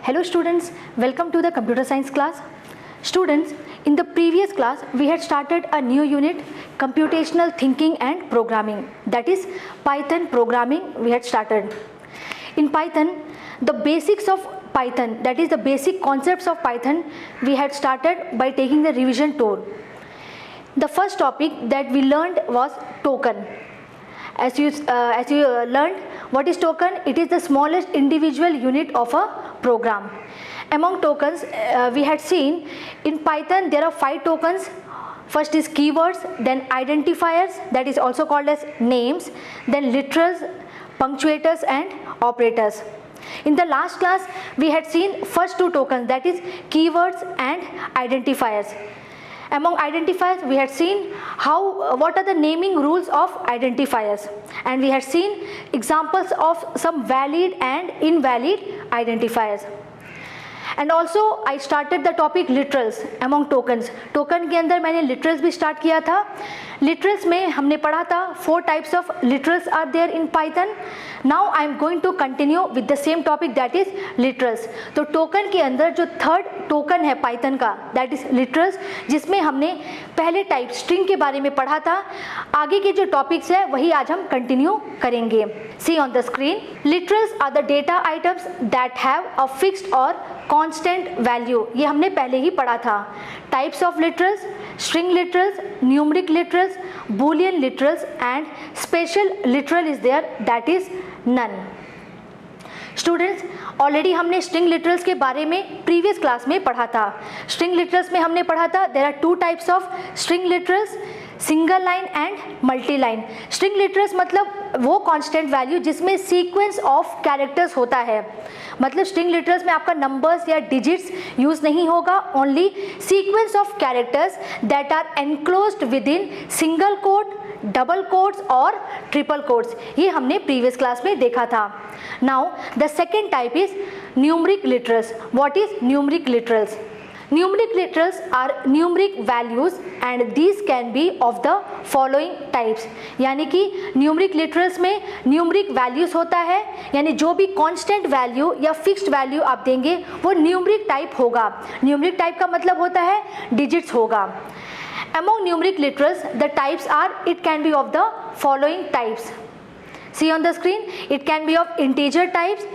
Hello students, welcome to the computer science class. Students, in the previous class we had started a new unit, computational thinking and programming, that is Python programming we had started. In Python, the basics of Python, that is the basic concepts of Python, we had started by taking the revision tour. The first topic that we learned was token. As you learned, what is token? It is the smallest individual unit of a program. Among tokens, we had seen in Python there are 5 tokens. First is keywords, then identifiers, that is also called as names, then literals, punctuators and operators. In the last class, we had seen first 2 tokens, that is keywords and identifiers. Among identifiers, we had seen what are the naming rules of identifiers, and we had seen examples of some valid and invalid identifiers. And also I started the topic literals among tokens. Token के अंदर मैंने literals भी start किया था. Literals में हमने पढ़ा था 4 types of literals are there in Python. Now I am going to continue with the same topic, that is literals. तो टोकन के अंदर जो थर्ड टोकन है Python का, that is literals, जिसमें हमने पहले टाइप स्ट्रिंग के बारे में पढ़ा था. आगे के जो टॉपिक्स है वही आज हम कंटिन्यू करेंगे. See on the screen, literals are the data items that have a fixed or constant value. ये हमने पहले ही पढ़ा था. Types of literals, string literals, numeric literals, boolean literals and special literal is there, that is none. Students, already हमने string literals के बारे में previous class में पढ़ा था. स्ट्रिंग लिटरल्स में हमने पढ़ा था there are 2 types of string literals, single line and multi line. String literals मतलब वो कांस्टेंट वैल्यू जिसमें सीक्वेंस ऑफ कैरेक्टर्स होता है. मतलब स्ट्रिंग लिटरल्स में आपका नंबर्स या डिजिट्स यूज नहीं होगा, only sequence of characters that are enclosed with in single quote, double quotes और ट्रिपल कोट्स. ये हमने प्रीवियस क्लास में देखा था. Now the second type is numeric literals. What is numeric literals? Numeric literals are numeric values and these can be of the following types. यानी कि numeric literals में numeric values होता है, यानी जो भी constant value या fixed value आप देंगे वो numeric type होगा. Numeric type का मतलब होता है digits होगा. Among numeric literals, the types are, it can be of the following types. See on the screen, it can be of integer types.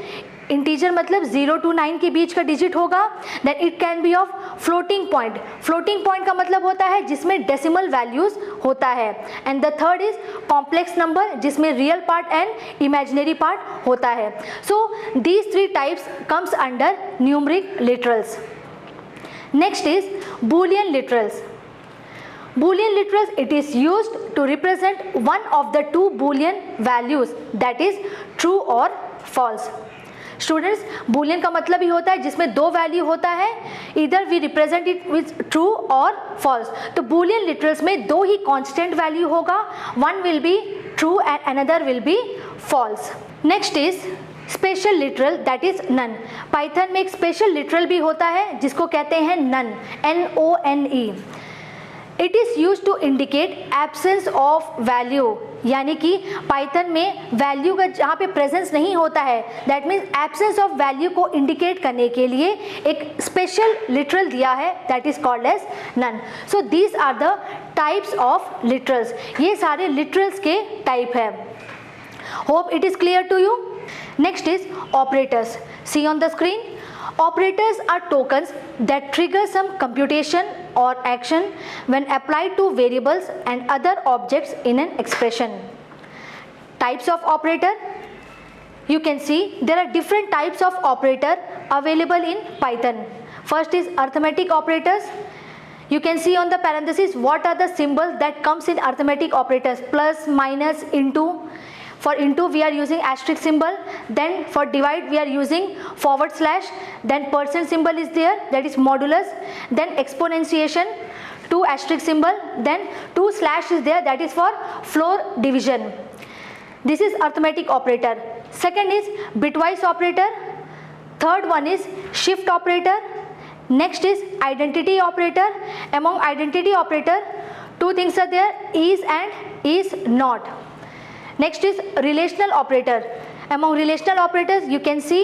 Integer मतलब 0 to 9 के बीच का डिजिट होगा. Then it can be of floating point. Floating point का मतलब होता है जिसमें डेसिमल वैल्यूज होता है. And the third is complex number, जिसमें real part and imaginary part होता है. So these 3 types comes under numeric literals. Next is boolean literals. Boolean literals, it is used to represent one of the 2 Boolean values, that is true or false. Students, Boolean का मतलब ही होता है जिसमें 2 value होता है, इधर we represent it with true और false. तो बूलियन लिटरल्स में 2 ही कांस्टेंट वैल्यू होगा, one will be true and another will be false. Next is special literal, that is none. Python में एक स्पेशल लिटरल भी होता है जिसको कहते हैं none, NONE. It is use to indicate absence of value. यानी कि पाइथन में वैल्यू का जहाँ पे प्रेजेंस नहीं होता है, that means absence of value को इंडिकेट करने के लिए एक स्पेशल लिटरल दिया है, that is called as none. So these are the types of literals. ये सारे लिटरल्स के टाइप है. Hope it is clear to you. Next is operators. See on the screen, operators are tokens that trigger some computation or action when applied to variables and other objects in an expression. Types of operator, you can see there are different types of operator available in Python. First is arithmetic operators. You can see on the parenthesis what are the symbols that comes in arithmetic operators: plus, minus, into. For into we are using asterisk symbol, then for divide we are using forward slash, then percent symbol is there, that is modulus, then exponentiation, 2 asterisk symbol, then 2 slash is there, that is for floor division. This is arithmetic operator. Second is bitwise operator. Third one is shift operator. Next is identity operator. Among identity operator, 2 things are there, is and is not. Next is relational operator. Among relational operators you can see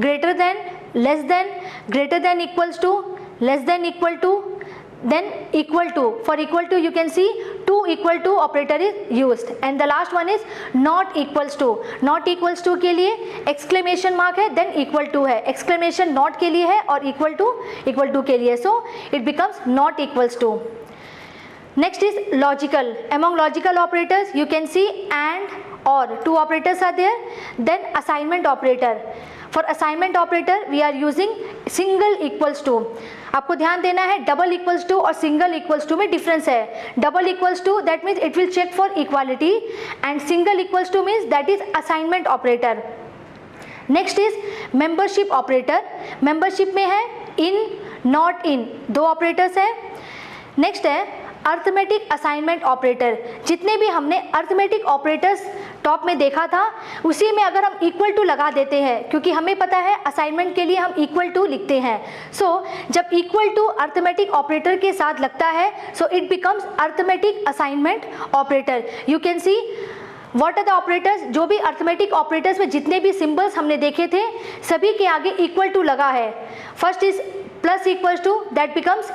greater than, less than, greater than equals to, less than equal to, then equal to. For equal to you can see to equal to operator is used, and the last one is not equals to. Not equals to के लिए exclamation mark है, then equal to है, exclamation not के लिए है और equal to के लिए, so it becomes not equals to. Next is logical. Among logical operators you can see and, or, two operators are there. Then assignment operator. For assignment operator we are using single equals to. आपको ध्यान देना है double equals to और single equals to में difference है. Double equals to that means it will check for equality, and single equals to means that is assignment operator. Next is membership operator. Membership में है इन, not in, दो operators है. Next है arithmetic assignment operator. जितने भी हमने arithmetic operators top में देखा था उसी में अगर हम इक्वल टू लगा देते हैं, क्योंकि हमें पता है असाइनमेंट के लिए हम इक्वल टू लिखते हैं, सो जब इक्वल टू अर्थमेटिक ऑपरेटर के साथ लगता है so it becomes arithmetic assignment operator. You can see what are the operators. जो भी अर्थमेटिक ऑपरेटर्स में जितने भी सिंबल्स हमने देखे थे सभी के आगे इक्वल टू लगा है. First is plus equals to, that becomes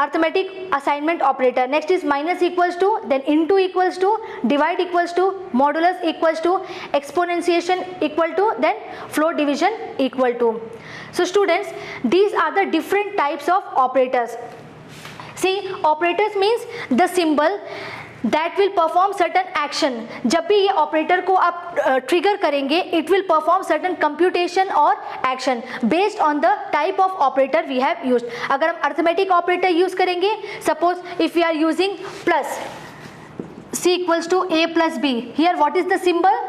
arithmetic assignment operator. Next is minus equals to, then into equals to, divide equals to, modulus equals to, exponentiation equal to, then float division equal to. So students, these are the different types of operators. See, operators means the symbol that will perform certain action. जब भी ये operator को आप trigger करेंगे it will perform certain computation और action based on the type of operator we have used. अगर हम arithmetic operator use करेंगे, suppose if we are using plus, c equals to a plus b, here what is the symbol?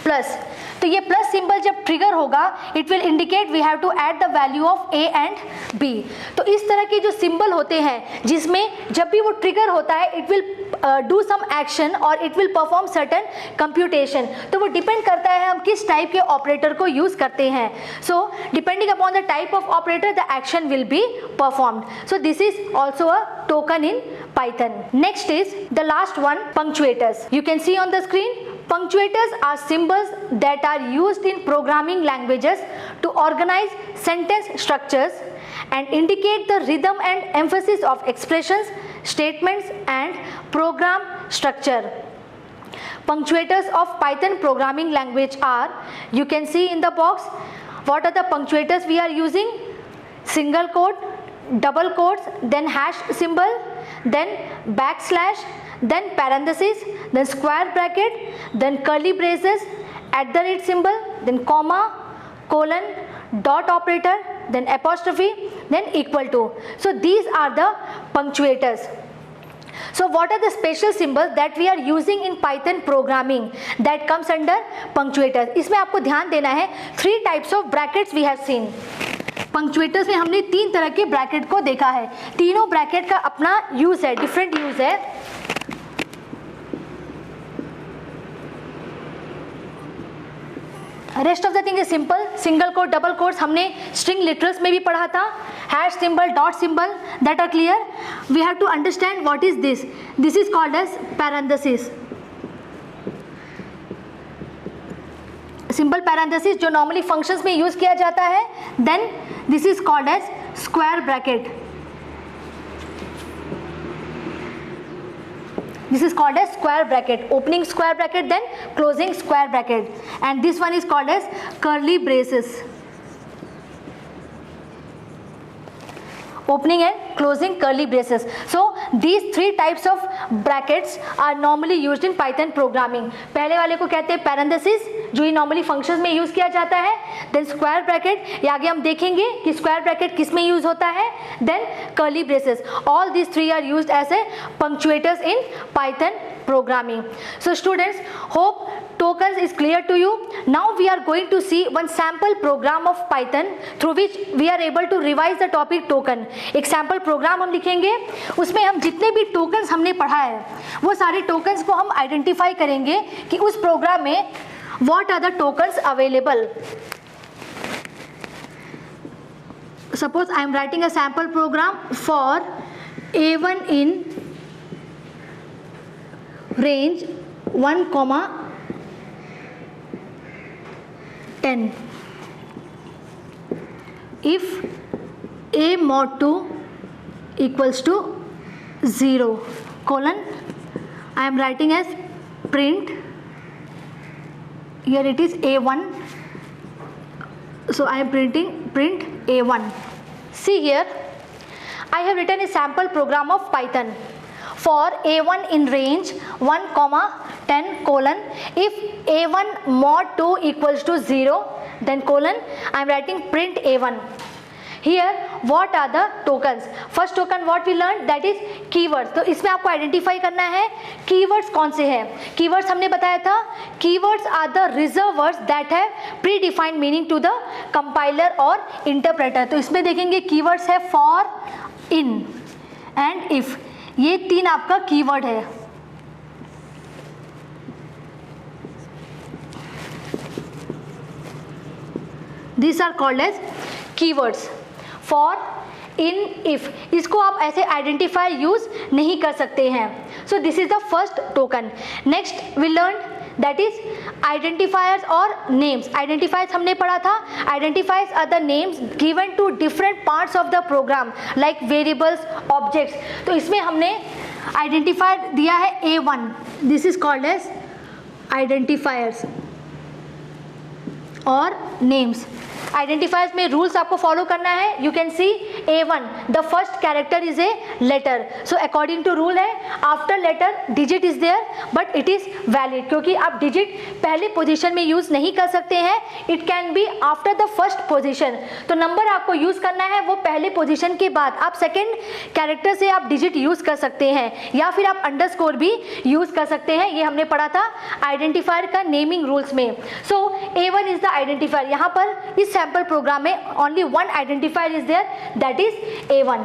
Plus. तो ये plus symbol जब trigger होगा it will indicate we have to add the value of A and B. तो इस तरह के जो symbol होते हैं जिसमें जब भी वो ट्रिगर होता है it will do some action और it will perform certain computation. तो वो डिपेंड करता है हम किस टाइप के ऑपरेटर को यूज करते हैं. So depending upon the type of operator the action will be performed. So this is also a token in Python. Next is the last one, punctuators. You can see on the screen, punctuators are symbols that are used in programming languages to organize sentence structures and indicate the rhythm and emphasis of expressions, statements and program structure. Punctuators of Python programming language are, you can see in the box, what are the punctuators we are using? Single quote, double quotes, then hash symbol, then backslash, then parenthesis, then square bracket, then curly braces, @ symbol, then comma, colon, dot operator, then apostrophe, then equal to. So these are the punctuators. So what are the special symbols that we are using in Python programming that comes under punctuators? इसमें आपको ध्यान देना है 3 types of brackets we have seen. पंक्चुएटर्स में हमने 3 तरह के bracket को देखा है. तीनों ब्रैकेट का अपना यूज है, डिफरेंट यूज है. Rest of the thing is simple. Single quote, double quotes हमने स्ट्रिंग लिटरल्स में भी पढ़ा था. Hash symbol, dot symbol, that are clear. We have to understand what is this. This is called as parenthesis. Simple parenthesis जो normally functions में use किया जाता है. Then this is called as square bracket. This is called as square bracket, opening square bracket then closing square bracket, and this one is called as curly braces, opening and closing curly braces. So these 3 types of brackets are normally used in Python programming. पहले वाले को कहते हैं parenthesis जो ये normally functions में use किया जाता है. then square bracket, ये आगे हम देखेंगे कि square bracket किस में यूज होता है. then curly braces. all these 3 are used as a punctuators in Python programming. So students, hope tokens is clear to you. Now we are going to see one sample program of Python through which we are able to revise the topic token. एक sample program हम लिखेंगे, उसमें हम जितने भी tokens हमने पढ़ा है वो सारे टोकन्स को हम आइडेंटिफाई करेंगे कि उस प्रोग्राम में what are the tokens available. Suppose I am writing a sample program for A1 in range 1,10. if a mod 2 equals to 0 colon, I am writing as print, here it is a1, so I am printing print a1. See here, I have written a sample program of Python for a1 in range 1 comma 10 colon, if a1 mod 2 equals to 0 then colon, I am writing print a1. Here what are the tokens? First token what we learned, that is keywords. तो इसमें आपको identify करना है keywords कौन से हैं. Keywords हमने बताया था, keywords are the reserved words that have predefined meaning to the compiler और interpreter. तो इसमें देखेंगे keywords है for, in and if, ये तीन आपका कीवर्ड है. These are called as keywords. For, in, if, इसको आप ऐसे आइडेंटिफाई यूज नहीं कर सकते हैं. So this is the first token. Next we learn that is identifiers और नेम्स. आइडेंटिफायर्स हमने पढ़ा था. Identifiers are the names given to different parts of the program like variables, objects. तो इसमें हमने आइडेंटिफायर दिया है A1. This is called as identifiers और नेम्स. आइडेंटिफायर्स में रूल्स आपको फॉलो करना है. You can see A1, the first character is a letter. So according to rule है after letter digit is there but it is valid, क्योंकि आप digit पहले position में यूज नहीं कर सकते हैं. It can be after the first position. तो नंबर आपको यूज करना है वो पहले पोजीशन के बाद. आप सेकेंड कैरेक्टर से आप डिजिट यूज कर सकते हैं या फिर आप अंडरस्कोर भी यूज कर सकते हैं. ये हमने पढ़ा था आइडेंटिफायर का नेमिंग रूल्स में. So A1 is the identifier. यहाँ पर इस सैम्पल प्रोग्राम में only one identifier is there, that is A1.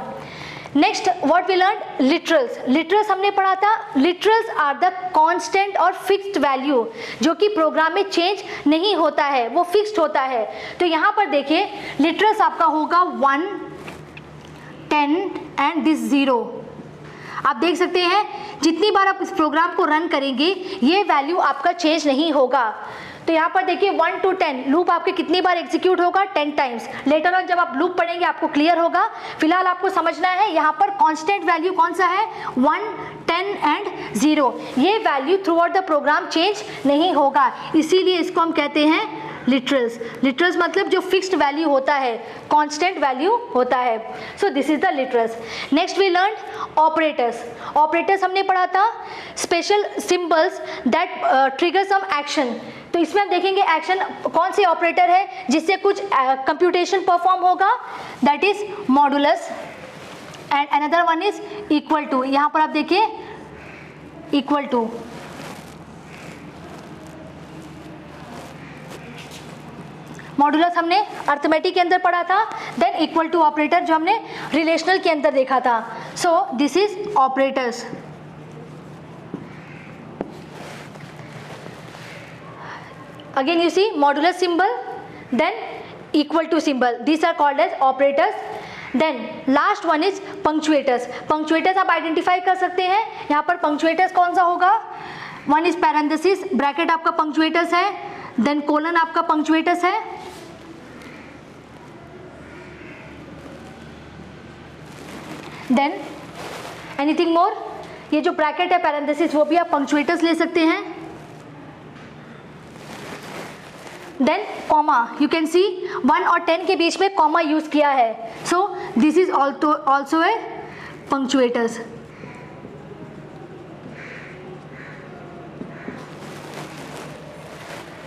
Next what we learn, literals. Literals हमने पढ़ा था. लिटरल्स आर द कांस्टेंट और फिक्स्ड वैल्यू जो कि प्रोग्राम में चेंज नहीं होता है, वो फिक्स्ड होता है. तो यहाँ पर देखिए लिटरल्स आपका होगा 1, 10 एंड दिस 0. आप देख सकते हैं जितनी बार आप इस प्रोग्राम को रन करेंगे ये वैल्यू आपका चेंज नहीं होगा. तो यहाँ पर देखिए 1 to 10 लूप आपके कितनी बार एग्जीक्यूट होगा, 10 टाइम्स. लेटर ऑन जब आप लूप पढ़ेंगे आपको क्लियर होगा. फिलहाल आपको समझना है यहाँ पर कांस्टेंट वैल्यू कौन सा है, 1, 10 एंड 0. ये value throughout the program change नहीं होगा, इसीलिए इसको हम कहते हैं लिटरल्स. लिटरल्स मतलब जो फिक्स्ड वैल्यू होता है, कांस्टेंट वैल्यू होता है. So this is the literals. Next we learn operators. Operators हमने पढ़ा था special symbols that trigger some action. तो इसमें हम देखेंगे एक्शन कौन से ऑपरेटर है जिससे कुछ कंप्यूटेशन परफॉर्म होगा, that is modulus and another one is equal to. यहाँ पर आप देखिए इक्वल टू. मॉडुलस हमने अर्थमेटिक के अंदर पढ़ा था. देन इक्वल टू ऑपरेटर जो हमने रिलेशनल के अंदर देखा था. सो this is operators. Again you see modulus symbol, then equal to symbol. These are called as operators. Then last one is punctuators. Punctuators आप आइडेंटिफाई कर सकते हैं. यहाँ पर punctuators कौन सा होगा, one is parenthesis, ब्रैकेट आपका punctuators है, then colon आपका punctuators है, then anything more. ये जो ब्रैकेट है parenthesis वो भी आप punctuators ले सकते हैं. Then comma, you can see 1 और 10 के बीच में कॉमा यूज किया है. So this is also a punctuators.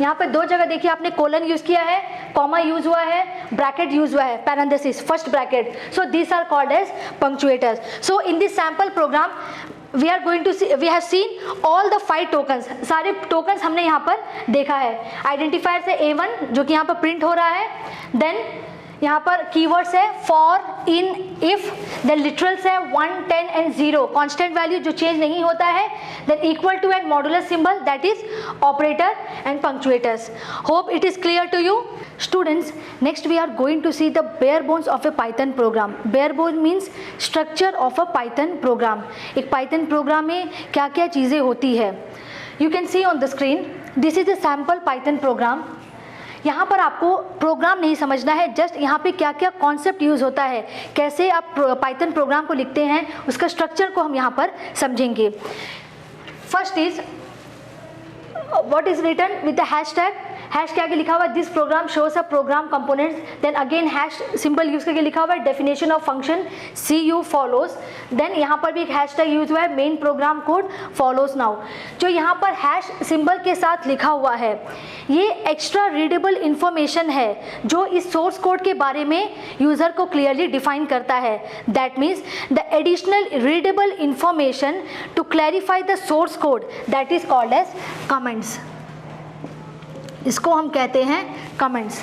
यहाँ पे दो जगह देखिए आपने कोलन यूज किया है, कॉमा यूज हुआ है, ब्रैकेट यूज हुआ है, parenthesis first bracket. So this are called as punctuators. So in this sample program we are going to see, we have seen all the 5 tokens. सारे tokens हमने यहाँ पर देखा है. आइडेंटिफायर से A1 जो कि यहाँ पर प्रिंट हो रहा है, देन यहाँ पर कीवर्ड्स है for, in, if, then literals है 1, 10 एंड 0 कांस्टेंट वैल्यू जो चेंज नहीं होता है, then equal to and modulus symbol that is operator and punctuators. Hope it is clear to you. Students, next we are going to see the bare bones of a Python program. Bare bones means structure of a Python program. एक Python program में क्या क्या चीज़ें होती है. You can see on the screen, this is a sample Python program. यहाँ पर आपको प्रोग्राम नहीं समझना है, जस्ट यहाँ पे क्या क्या कॉन्सेप्ट यूज़ होता है, कैसे आप पाइथन प्रोग्राम को लिखते हैं, उसका स्ट्रक्चर को हम यहाँ पर समझेंगे। First is what is written with the hashtag, hash के आगे लिखा हुआ है this program shows a program components, then again hash symbol use करके लिखा हुआ है definition of function C U follows, then यहाँ पर भी एक हैशटैग यूज हुआ है main program code follows now. जो यहाँ पर हैश सिंबल के साथ लिखा हुआ है ये एक्स्ट्रा रीडेबल इंफॉर्मेशन है जो इस सोर्स कोड के बारे में यूजर को क्लियरली डिफाइन करता है। That means the additional readable information to clarify the source code that is called as comments. इसको हम कहते हैं comments.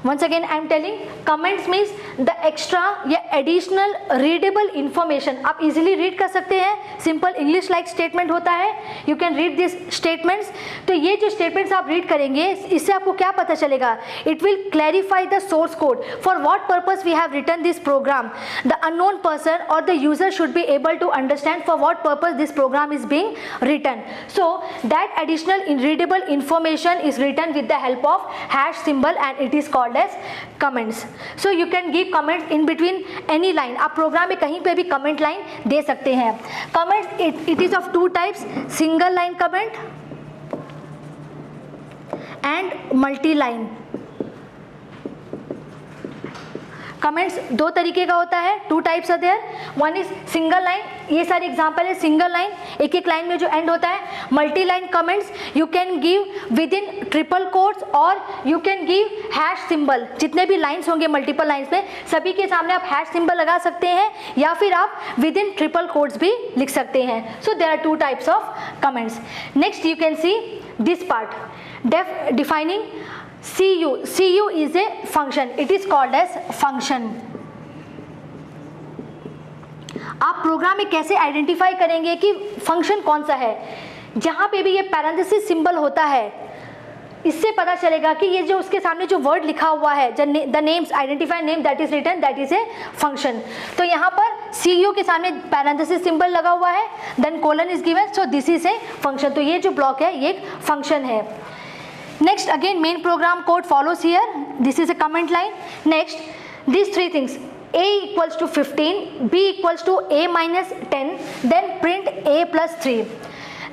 Once again I am telling comments means the extra या additional readable information। आप easily read कर सकते हैं, simple English like statement होता है, you can read these statements। तो ये जो statements आप read करेंगे इससे आपको क्या पता चलेगा, it will clarify the source code for what purpose we have written this program। The unknown person or the user should be able to understand for what purpose this program is being written। So that additional readable information is written with the help of hash symbol and it is called as comments। So you can give comments in between any line। आप programme में कहीं पे भी comment line दे सकते हैं। Comments it is of two types, single line comment and multi line। Comments दो तरीके का होता है, two types are there. One is single line, ये सारे एग्जांपल है सिंगल लाइन, एक एक लाइन में जो एंड होता है। Multi line comments you can give with in triple quotes और you can give hash symbol. जितने भी लाइन्स होंगे मल्टीपल लाइन्स में सभी के सामने आप हैश सिंबल लगा सकते हैं या फिर आप विद इन ट्रिपल कोट्स भी लिख सकते हैं। So there are two types of comments. Next you can see this part defining CU is a function, it is called as function। आप प्रोग्राम में कैसे आइडेंटिफाई करेंगे कि फंक्शन कौन सा है। जहां पे भी ये पैरेंथेसिस सिंबल होता है इससे पता चलेगा कि ये जो उसके सामने जो वर्ड लिखा हुआ है, the names identify name that is written that is a function. तो यहाँ पर CU के सामने पैरेंथेसिस सिंबल लगा हुआ है, then colon is given, so this is a function. तो ये जो ब्लॉक है ये एक फंक्शन है। Next again main program code follows here, this is a comment line। Next these three things, a equals to 15, b equals to a minus 10, then print a plus 3।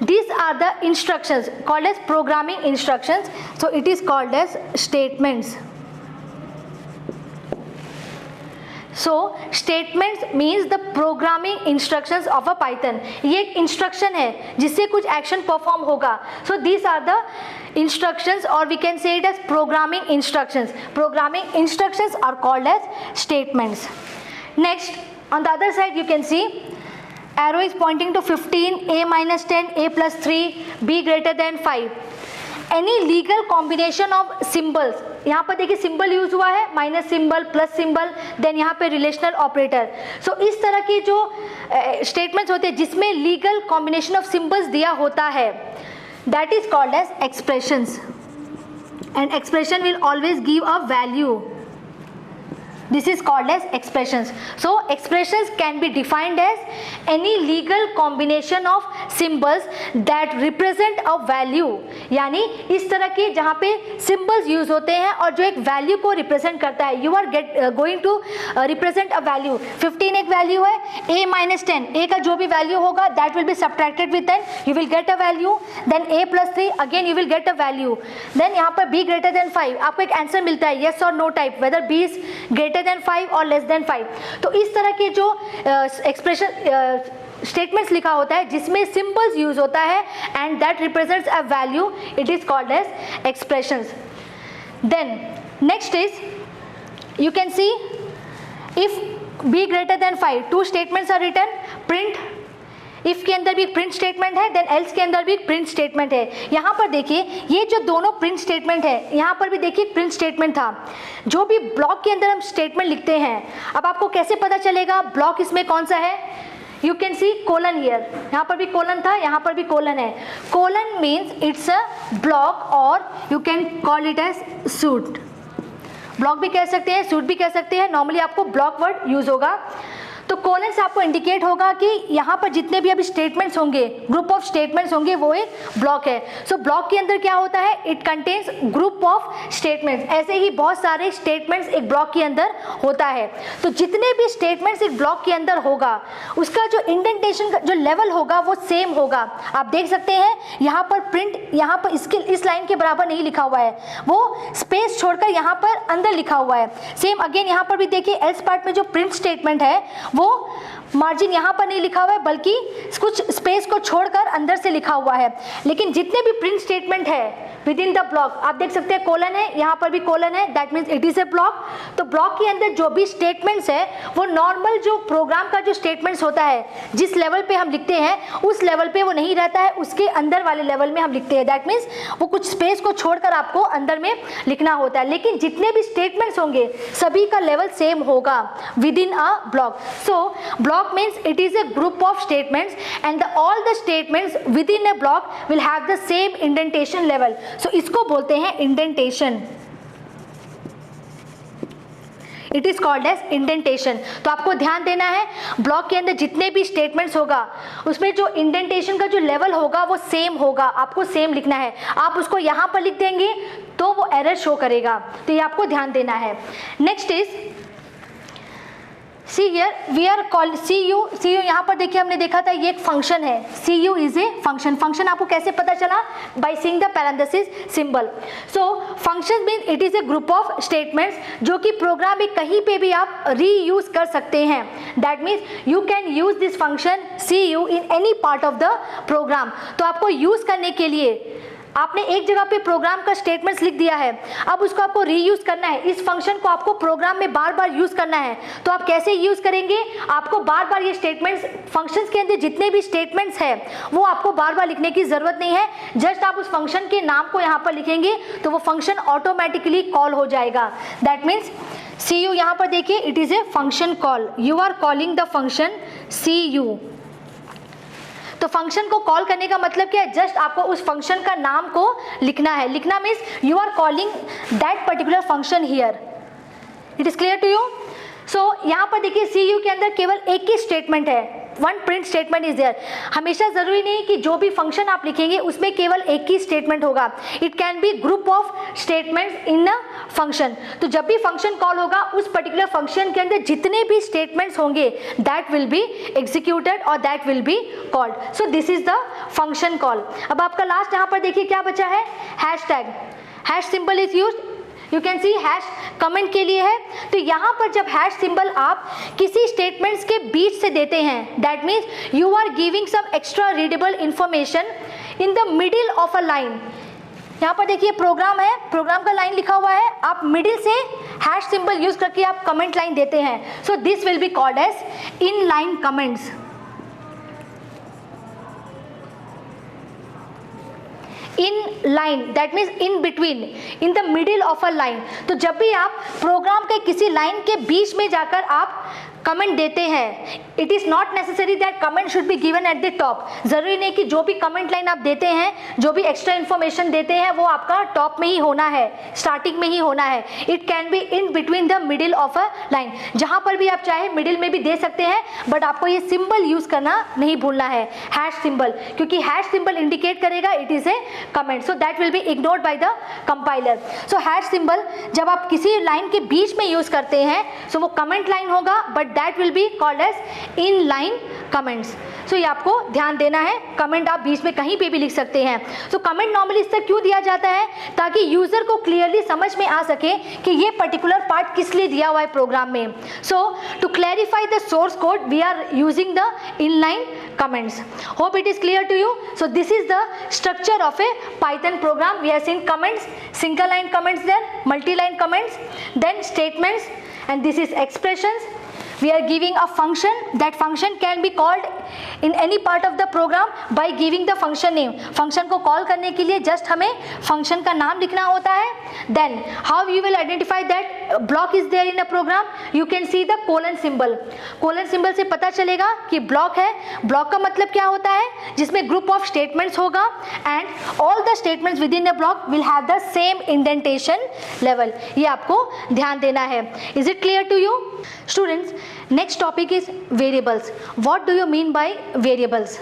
These are the instructions called as programming instructions, so it is called as statements। So statements means the programming instructions of a Python। ये एक instruction है जिससे कुछ action perform होगा। So these are the instructions or we can say it as programming instructions। Programming instructions are called as statements। Next on the other side you can see arrow is pointing to 15, a minus 10, a plus 3, b greater than 5। Any legal combination of symbols, यहाँ पर देखिए symbol use हुआ है minus symbol plus symbol, then यहाँ पे relational operator. सो इस तरह की जो स्टेटमेंट्स होते हैं जिसमें लीगल कॉम्बिनेशन ऑफ सिंबल्स दिया होता है that is called as expressions and expression will always give a value. This is called as expressions। So expressions can be defined as any legal combination of symbols that represent a value। यानी इस तरह के जहाँ पे symbols use होते हैं और जो एक value को represent करता है। You are going to represent a value। 15 एक value है, a minus 10, a का जो भी value होगा that will be subtracted with 10, you will get a value। Then a plus 3 again you will get a value। Then यहाँ पर b greater than 5 आपको एक answer मिलता है yes or no type, whether b is greater than 5 और less than 5। तो इस तरह के जो एक्सप्रेशन स्टेटमेंट्स लिखा होता है जिसमें सिंबल्स यूज होता है and that represents a value, it is called as expressions. Then next is you can see if b greater than 5 two statements are written, print if के अंदर भी प्रिंट स्टेटमेंट है, देन एल्स के अंदर भी print statement है। यहाँ पर देखिए ये जो दोनों प्रिंट स्टेटमेंट है, यहाँ पर भी देखिए प्रिंट स्टेटमेंट था। जो भी ब्लॉक के अंदर हम स्टेटमेंट लिखते हैं, अब आपको कैसे पता चलेगा ब्लॉक इसमें कौन सा है? You can C colon here, यहाँ पर भी कोलन था, यहाँ पर भी कोलन है। Colon means it's a block और you can call it as suite. Block भी कह सकते हैं, सूट भी कह सकते हैं, नॉर्मली आपको ब्लॉक वर्ड यूज होगा। तो कोलन से आपको इंडिकेट होगा कि यहाँ पर जितने भी अभी स्टेटमेंट्स होंगे, ग्रुप ऑफ स्टेटमेंट्स होंगे, वो एक ब्लॉक है। सो ब्लॉक के अंदर क्या होता है, it contains group of statements. ऐसे ही बहुत सारे स्टेटमेंट्स एक ब्लॉक के अंदर होता है। तो जितने भी स्टेटमेंट्स एक ब्लॉक के अंदर होगा उसका जो इंडेंटेशन का जो लेवल होगा वो सेम होगा। आप देख सकते हैं यहाँ पर प्रिंट, यहाँ पर इसके इस लाइन के बराबर नहीं लिखा हुआ है, वो स्पेस छोड़कर यहाँ पर अंदर लिखा हुआ है। सेम अगेन यहाँ पर भी देखिए एल्स पार्ट में जो प्रिंट स्टेटमेंट है वो मार्जिन यहाँ पर नहीं लिखा हुआ है बल्कि कुछ स्पेस को छोड़कर अंदर से लिखा हुआ है। लेकिन जितने भी प्रिंट स्टेटमेंट है विद इन द ब्लॉक, आप देख सकते हैं कोलन है, यहाँ पर भी कोलन है, that means it is A block. तो ब्लॉक के अंदर जो भी स्टेटमेंट्स है वो नॉर्मल जो प्रोग्राम का जो स्टेटमेंट्स होता है जिस लेवल पे हम लिखते हैं उस लेवल पे वो नहीं रहता है, उसके अंदर वाले लेवल में हम लिखते हैं। दैट मीन्स वो कुछ स्पेस को छोड़कर आपको अंदर में लिखना होता है। लेकिन जितने भी स्टेटमेंट्स होंगे सभी का लेवल सेम होगा with in a block. So block means it is a group of statements and all the statements within a block will have the same indentation level. So इसको बोलते हैं indentation. It is called as indentation. तो आपको ध्यान देना है block के अंदर जितने भी स्टेटमेंट्स होगा उसमें जो इंडेंटेशन का जो लेवल होगा वो सेम होगा, आपको सेम लिखना है। आप उसको यहाँ पर लिख देंगे तो वो एरर शो करेगा, तो ये आपको ध्यान देना है। Next is see here we are call C U यहाँ पर देखिए हमने देखा था ये एक फंक्शन है, C U is a function. Function आपको कैसे पता चला, by seeing the parenthesis symbol. So function mean it is a group of statements जो कि प्रोग्राम में कहीं पे भी आप रीयूज कर सकते हैं। That means you can use this function C U in any part of the program. तो आपको यूज करने के लिए आपने एक जगह पे प्रोग्राम का स्टेटमेंट्स लिख दिया है, अब उसको आपको रीयूज करना है, इस फंक्शन को आपको प्रोग्राम में बार बार यूज करना है। तो आप कैसे यूज करेंगे, आपको बार बार ये स्टेटमेंट्स फंक्शंस के अंदर जितने भी स्टेटमेंट्स हैं वो आपको बार बार लिखने की जरूरत नहीं है। जस्ट आप उस फंक्शन के नाम को यहाँ पर लिखेंगे तो वो फंक्शन ऑटोमेटिकली कॉल हो जाएगा। दैट मीन्स सी यू यहाँ पर देखिए it is a function call, you are calling the function C U. तो फंक्शन को कॉल करने का मतलब क्या है, जस्ट आपको उस फंक्शन का नाम को लिखना है। लिखना means you are calling that particular function here. It is clear to you. So यहाँ पर देखिए सी यू के अंदर केवल एक ही स्टेटमेंट है, one print statement is there. हमेशा जरूरी नहीं कि जो भी फंक्शन आप लिखेंगे उसमें केवल एक ही स्टेटमेंट होगा, it can B group of statements in a function. तो जब भी फंक्शन कॉल होगा उस पर्टिकुलर फंक्शन के अंदर जितने भी स्टेटमेंट्स होंगे दैट विल बी एग्जीक्यूटेड और that will be called. So this is the function call. अब आपका लास्ट यहाँ पर देखिए क्या बचा है, hashtag. Hash symbol is used, you can see hash comment के लिए है। तो यहाँ पर जब हैश सिंबल आप किसी स्टेटमेंट्स के बीच से देते हैं that means you are giving some extra readable information in the middle of a line. यहाँ पर देखिए प्रोग्राम है, प्रोग्राम का लाइन लिखा हुआ है, आप मिडिल से हैश सिंबल यूज करके आप कमेंट लाइन देते हैं। So this will be called as in line comments. In line that means in between, in the middle of a line. तो जब भी आप प्रोग्राम के किसी लाइन के बीच में जाकर आप कमेंट देते हैं, it is not necessary that comment should be given at the top. जरूरी नहीं कि जो भी कमेंट लाइन आप देते हैं, जो भी एक्स्ट्रा इन्फॉर्मेशन देते हैं वो आपका टॉप में ही होना है, स्टार्टिंग में ही होना है। It can be in between the middle of a line, जहां पर भी आप चाहे मिडिल में भी दे सकते हैं, बट आपको ये सिंबल यूज करना नहीं भूलना है, हैश सिंबल, क्योंकि हैश सिंबल इंडिकेट करेगा it is A comment. So that will be ignored by the compiler. So hash symbol जब आप किसी लाइन के बीच में यूज करते हैं सो वो कमेंट लाइन होगा, but that will be called as in line comments. So ये आपको ध्यान देना है, कमेंट आप बीच में कहीं पे भी लिख सकते हैं। सो कमेंट नॉर्मली इस तरह क्यों दिया जाता है, ताकि यूजर को क्लियरली समझ में आ सके कि ये पर्टिकुलर पार्ट किस लिए दिया हुआ है प्रोग्राम में। So to clarify the source code we are using the inline comments. Hope it is clear to you. So this is the structure of a Python program. We have seen comments, single line comments there, multi-line comments, then statements, and this is expressions. We are giving a function. That function can be called in any part of the program by giving the function name. Function को call करने के लिए just हमें function का नाम लिखना होता है। Then how you will identify that block is there in a program, you can see the colon symbol. Colon symbol से पता चलेगा कि ब्लॉक है। ब्लॉक का मतलब क्या होता है, जिसमें ग्रुप ऑफ स्टेटमेंट्स होगा and all the statements within a block will have the same indentation level. ये आपको ध्यान देना है। Is it clear to you students? Next topic is variables. What do you mean by variables?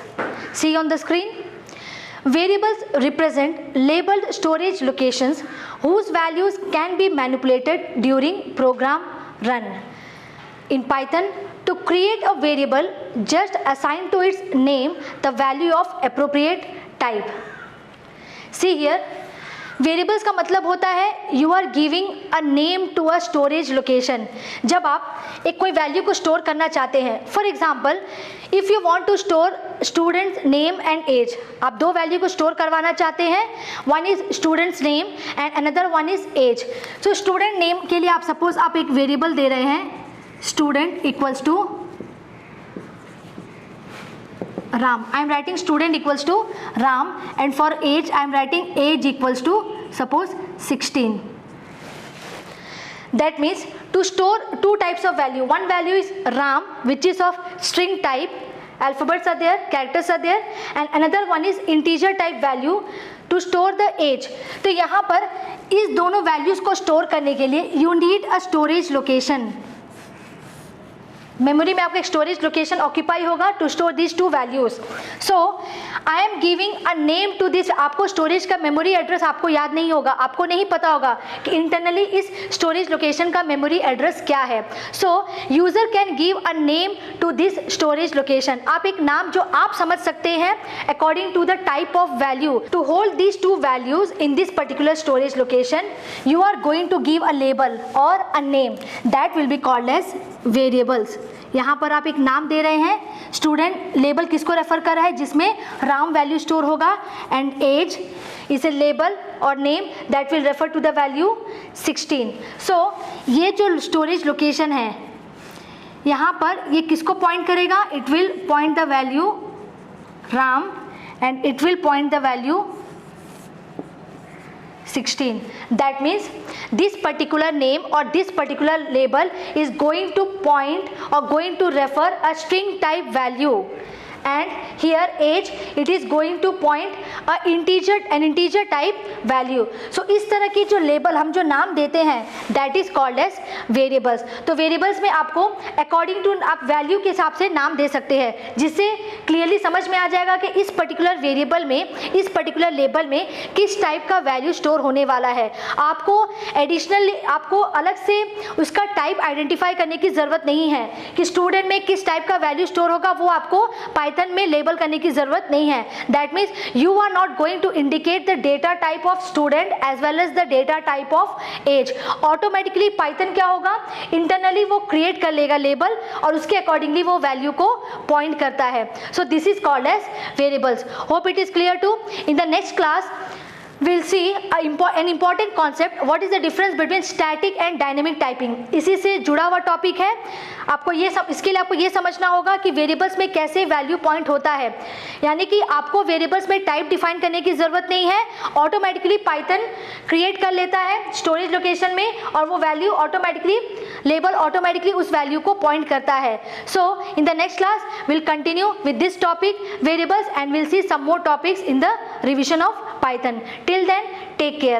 See on the screen. Variables represent labeled storage locations whose values can be manipulated during program run. In Python, to create a variable, just assign to its name the value of appropriate type. See here, variables का मतलब होता है you are giving a name to a storage location. जब आप एक कोई value को store करना चाहते हैं, for example if you want to store students name and age, आप दो वैल्यू को स्टोर करवाना चाहते हैं, one is students name and another one is age. So student name के लिए आप सपोज आप एक वेरिएबल दे रहे हैं, student equals to Ram. I am writing student equals to Ram, and for age I am writing age equals to suppose 16. That means to store two types of value. One value is Ram, which is of string type, alphabets are there, characters are there, and another one is integer type value to store the age. तो यहाँ पर इस दोनों values को store करने के लिए you need a storage location. Memory में आपका एक स्टोरेज लोकेशन ऑक्यूपाई होगा to store this two values. So I am giving a name to this. आपको स्टोरेज का मेमोरी एड्रेस आपको याद नहीं होगा, आपको नहीं पता होगा कि इंटरनली इस स्टोरेज लोकेशन का मेमोरी एड्रेस क्या है। So user can give a name to this storage location. आप एक नाम जो आप समझ सकते हैं according to the type of value. To hold this two values in this particular storage location you are going to give a label और a name that will be called as variables. यहाँ पर आप एक नाम दे रहे हैं, student label किसको refer कर रहा है, जिसमें राम वैल्यू स्टोर होगा, and age is a label और name that will refer to the value 16। So ये जो स्टोरेज लोकेशन है यहाँ पर ये किसको पॉइंट करेगा, it will point the value Ram and it will point the value 16. That means this particular name or this particular label is going to point or going to refer a string type value, and here age it is going to point an integer type value. So इस तरह की जो label हम जो नाम देते हैं that is called as variables. तो variables में आपको according to आप वैल्यू के हिसाब से नाम दे सकते हैं, जिससे क्लियरली समझ में आ जाएगा कि इस पर्टिकुलर वेरिएबल में, इस पर्टिकुलर लेबल में किस टाइप का वैल्यू स्टोर होने वाला है। आपको एडिशनल आपको अलग से उसका टाइप आइडेंटिफाई करने की ज़रूरत नहीं है कि स्टूडेंट में किस टाइप का वैल्यू स्टोर होगा, वो आपको पाइथन में लेबल करने की ज़रूरत नहीं है। That means you are not going to indicate the data type of student as well as the data type of age. Automatically Python क्या होगा, इंटरनली वो क्रिएट कर लेगा लेबल और उसके अकॉर्डिंगली वो वैल्यू को पॉइंट करता है। So this is called as variables. Hope it is clear to. In the next class we'll see an important concept, what is the difference between static and dynamic typing। इसी से जुड़ा हुआ topic है। आपको ये इसके लिए आपको ये समझना होगा कि वेरिएबल्स में कैसे वैल्यू पॉइंट होता है, यानी कि आपको वेरिएबल्स में टाइप डिफाइन करने की ज़रूरत नहीं है, ऑटोमेटिकली पाइथन क्रिएट कर लेता है स्टोरेज लोकेशन में और वो वैल्यू ऑटोमेटिकली लेबल ऑटोमेटिकली उस वैल्यू को पॉइंट करता है। So in the next class will continue with this topic variables and will see some more topics in the revision of Python. Till then, take care.